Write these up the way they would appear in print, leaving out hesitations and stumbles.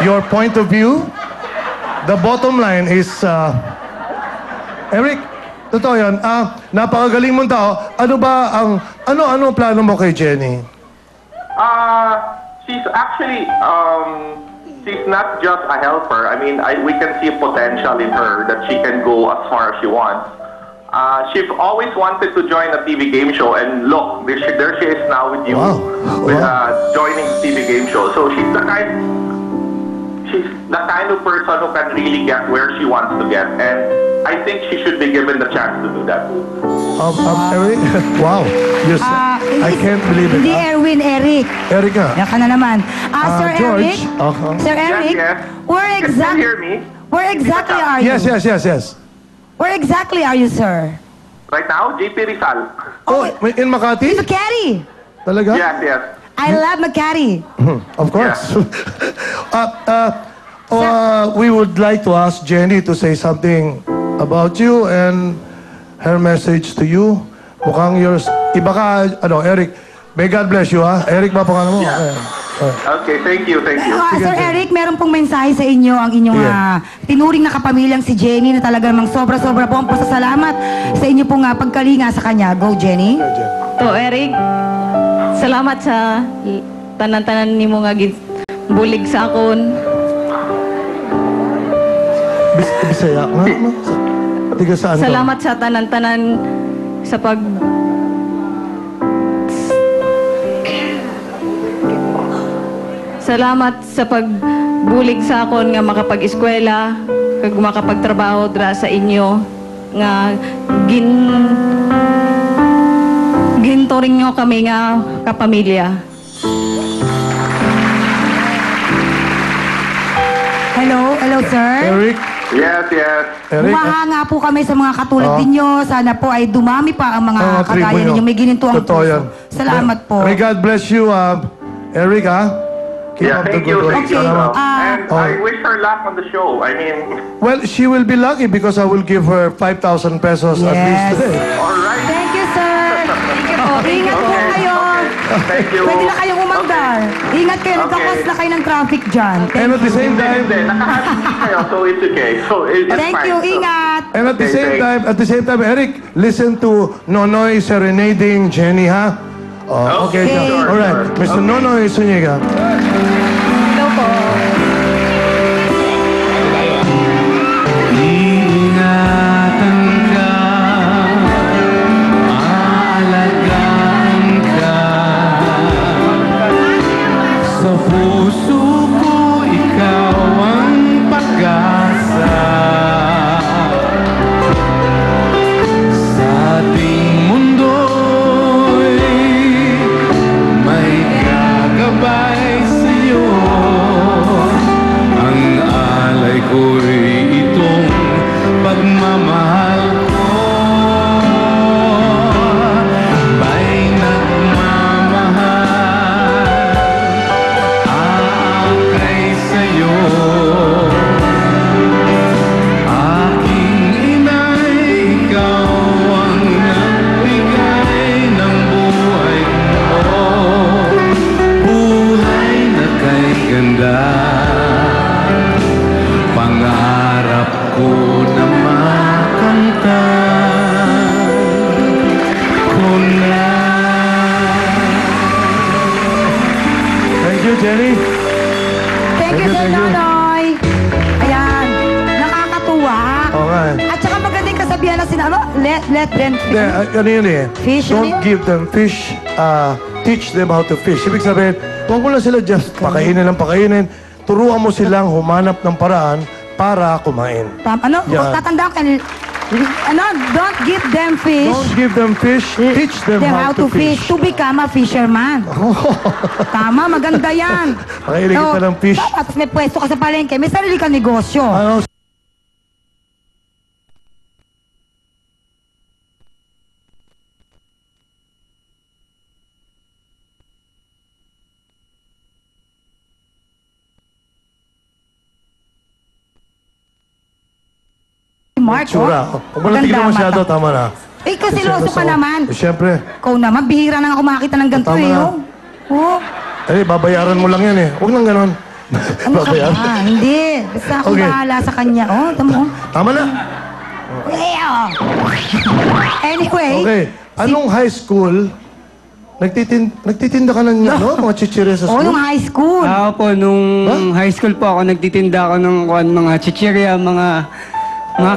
your point of view. The bottom line is, Eric, totoo yan. Napakagaling mong tao. Ano ba ang, ano plano mo kay Jenny? She's actually, she's not just a helper. I mean, we can see potential in her that she can go as far as she wants. She's always wanted to join a TV game show, and look, there she is now with you, with joining TV game show. So she's the kind of person who can really get where she wants to get, and I think she should be given the chance to do that. Eric? Wow. Yes, I can't believe it. Hindi Erwin, Eric. Eric nga. Yan ka na naman. Sir George? Eric? Sir Eric? Yes. Where Can you hear me? Where exactly are you? Yes. Where exactly are you, sir? Right now, JP Rizal. Oh, in Makati? Makati. Talaga? Yes. I love Makati. Of course. We would like to ask Jenny to say something about you and her message to you. Mukhang yours. Iba ka, Eric. May God bless you, ha? Eric ba pangalan mo? Okay, thank you. Sir Eric, meron pong mensahe sa inyo ang inyong tinuring na kapamilyang si Jenny na talaga namang sobra-sobra po ang pasasalamat sa inyo pong pagkalinga sa kanya. Go, Jenny. To Eric, salamat sa tanan-tanan ni mo nga bulig sa akon. Bisaya nga. Tiga saan ka? Salamat sa tanan-tanan sa Salamat sa pagbulig sa akon nga makapag-eskwela, kag makapagtrabaho dra sa inyo nga ginturing nyo kami nga kapamilya. Hello, sir. Eric? Yes. Eric? Humahanga po kami sa mga katulad ninyo. Sana po ay dumami pa ang mga kagaya ninyo. May gininto ang puso. Salamat po. May God bless you, Eric, ha? Keep up the Thank good you. work. Salamat. And I wish her luck on the show. I mean, Well, she will be lucky because I will give her 5,000 pesos at least today. all right. Thank you, sir. Thank you po. Ingat po kayo. Thank you. Pwede na kayong umandar. Ingat kayo. Nagkakos na kayo ng traffic dyan. And at the same time, Hindi, nakahanap kayo, so it's okay. So it's Thank fine. you. So- Ingat. and at the Okay, same time, Eric, listen to Nonoy serenading Jenny, ha? Okay, Okay. sure. All right, Mr. Okay. Nonoy Zuniga. Hello po. Iingatan ka, aalagaan ka. Sa puso ko, ikaw ang pag-asa. Sa ating mundo'y may gagabay sa'yo. Ang alay ko'y itong pagmamahal ko. May nagmamahal, aakay sa'yo. Aking inay, ikaw ang nagbigay ng buhay mo. Buhay na kay ganda. Pangarap ko na makanta ko na. Thank you, Jenny. Thank you, Sir Nonoy. Ayan. Nakakatuwa. Okay. At saka magandang kasabihan na let them Ano yun eh? Fish, Don't ano yun? give them fish, teach them how to fish. Ibig sabihin, huwag mo lang sila just pakainin. Turuan mo silang humanap ng paraan para kumain. Yan. Tatandaan ka, don't give them fish. Don't give them fish, teach them how to fish. To become a fisherman. Tama, maganda yan. Pakainin kita ng fish. Tapos may pwesto ka sa palengke, may sarili kang negosyo. Ano? Mark, Tsura. Huwag mo lang tignan masyado, mata. tama na. Eh, kasi loso ka naman. Siyempre. Ikaw naman, bihira na nga ako makakita ng ganito Tama eh. na. Oh. Babayaran mo lang yan eh. Huwag nang ganon. Ano ka Ba yan? ba? Hindi. Basta akong Okay. bahala sa kanya. Oh, tamo. Tama na. Anyway. Okay. Anong high school, nagtitinda ka ng mga chichirya sa Oh, school? nung high school. Po, nung high school po ako, nagtitinda ako ng mga chichirya, mga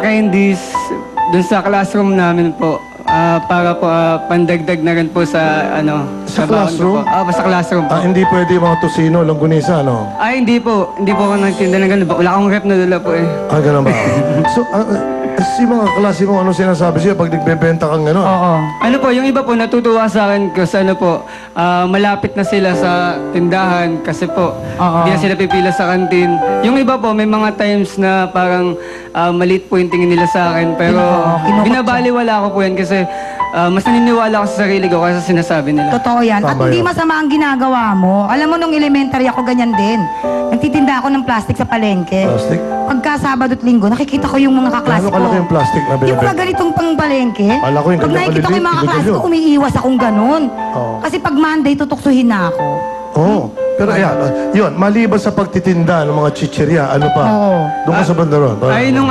candies, dun sa classroom namin po. Para po pandagdag na rin po sa Sa baon classroom? ko po. Sa classroom po. Hindi pwede yung mga tosino, langgunisa, no? Ay, hindi po. Hindi po ako nagtinda ng ganun. Wala akong rep na dala po eh. Ganun ba? So, si mga klase mo, ano sinasabi siya pag nagbebenta kang gano'n? Oo. Ano po, yung iba po natutuwa sa akin kasi malapit na sila sa tindahan kasi po, hindi na sila pipila sa kantin. Yung iba po, may mga times na parang maliit po yung tingin nila sa akin. Pero binabaliwala ko po yan kasi mas naniniwala ako sa sarili ko kasi sinasabi nila. Totoo yan. At Tama hindi yun. masama ang ginagawa mo. Alam mo, nung elementary ako, ganyan din. Nagtitinda ako ng plastic sa palengke. Plastic? Pagka Sabado at Linggo, nakikita ko yung mga kaklase Gaano ko. kalaki yung plastic na Yung binibenta? mga ganitong pang palengke. Kala ko yung Pag ganyan nakikita ko yung mga kaliliit, kaklase ko, ganyan. umiiwas akong ganun. Oo. Kasi pag Monday, tutuksuhin na ako. Oo. Pero ayan, yun, maliban sa pagtitinda ng mga chichirya, ano pa? Oo. Doon ka sa bandaron. Ay, nung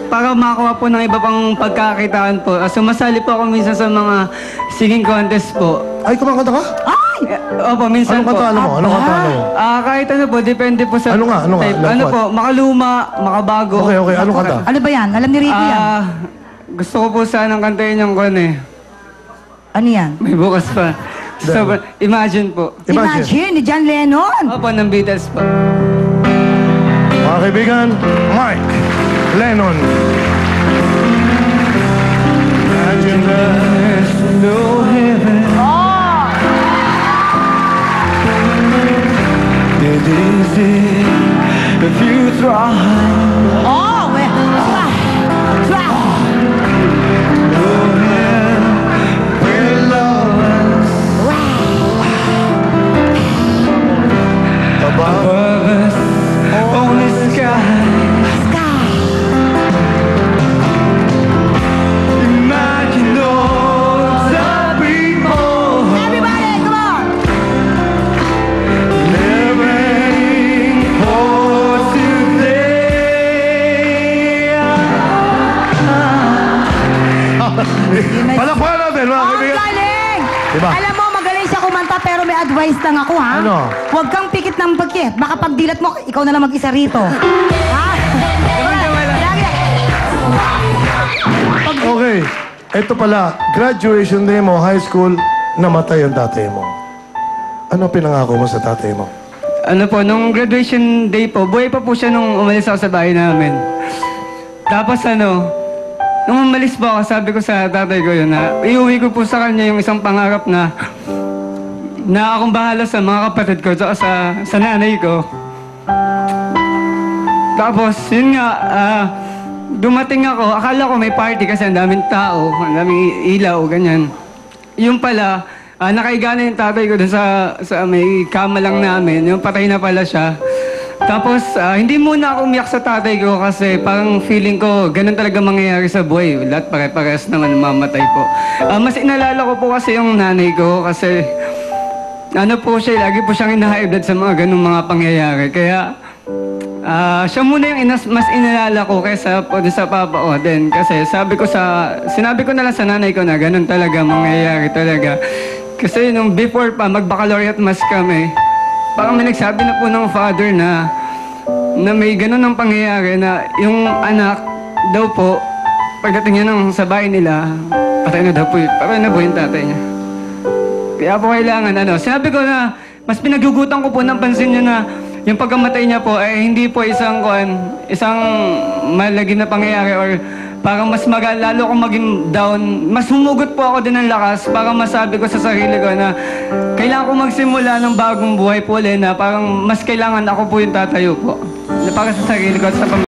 para makakuha po ng iba pang pagkakitaan po, sumasali po ako minsan sa mga singing contest po. Ay, kumakanta ka? Ay! Opo, minsan Anong po. kanta alam mo? Anong kanta alam mo? Kahit ano po, depende po sa Ano nga? type. Like Ano what? po, makaluma, makabago. Okay, okay. Anong kanta? Ano ba yan? Alam ni Rico yan. Gusto ko po sanang kantayin yung kon eh. Ano yan? May bukas pa. So, imagine po. Imagine, ni John Lennon. Opo, ng Beatles po. Mga kaibigan, Mike Lennon. Imagine there's no heaven. It is if you try. Oh, well. Try. No hell will love us. Above us, only sky. Imagine all the people Everybody, come on. living for today. Palakpakan natin, mga Ang kaibigan. galing! Diba? Alam mo, magaling siya kumanta pero may advice lang ako, ha? Ano? Huwag kang pikit ng pagkit. Baka pag dilat mo, ikaw na lang mag-isa rito. Ha? Lagi. Okay, ito pala, graduation day mo, high school, namatay ang tatay mo. Ano pinangako mo sa tatay mo? Ano po, nung graduation day po, buhay pa po siya nung umalis ako sa bahay namin. Tapos nung umalis po ako, sabi ko sa tatay ko yun na iuwi ko po sa kanya yung isang pangarap na akong bahala sa mga kapatid ko at sa nanay ko. Tapos, yun nga, dumating ako, akala ko may party kasi ang daming tao, ang daming ilaw, ganyan. Yung pala, nakaiga na yung tatay ko dun sa may kama lang namin, yung patay na pala siya. Tapos, hindi muna ako umiyak sa tatay ko kasi parang feeling ko ganun talaga mangyayari sa buhay. Lahat pare-pares naman mamatay po. Mas inalala ko po kasi yung nanay ko kasi ano po siya, lagi po siyang ina-high blood sa mga ganung mga pangyayari. Kaya, siya muna yung mas inalala ko kaysa po sa papa ko din. Kasi sinabi ko na lang sa nanay ko na ganun talaga mangyayari talaga. Kasi nung before pa, mag-baccalaureate mass kami, parang may nagsabi na po ng father na may ganun ang pangyayari na yung anak daw po, pagdating niya sa bahay nila, patay na daw po yung tatay niya. Kaya po kailangan, sinabi ko na, mas pinagugutan ko po ng pansin niya na yung pagkamatay niya po ay hindi po isang malagim na pangyayari or parang lalo akong maging down. Mas humugot po ako din ng lakas para masabi ko sa sarili ko na kailangan ko magsimula ng bagong buhay po ulit na parang mas kailangan ako po yung tatayo po. Para sa sarili ko at sa pamilya.